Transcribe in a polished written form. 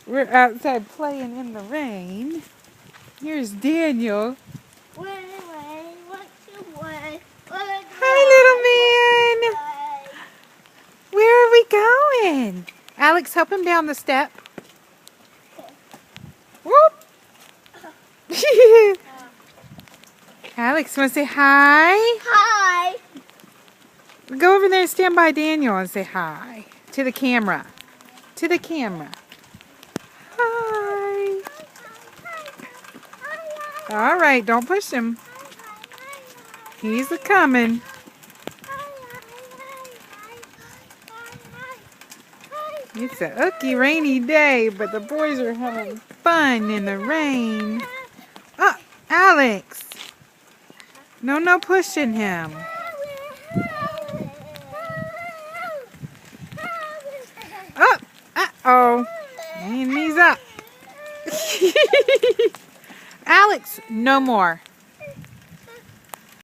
We're outside playing in the rain. Here's Daniel. Hi, little man. Where are we going? Alex, help him down the step. Whoop. Alex, want to say hi? Hi. Go over there and stand by Daniel and say hi to the camera. To the camera. Hi. All right, don't push him. He's a coming. It's a ooky rainy day, but the boys are having fun in the rain. Oh, Alex. No pushing him. Oh, uh-oh. And he's up. Alex, no more.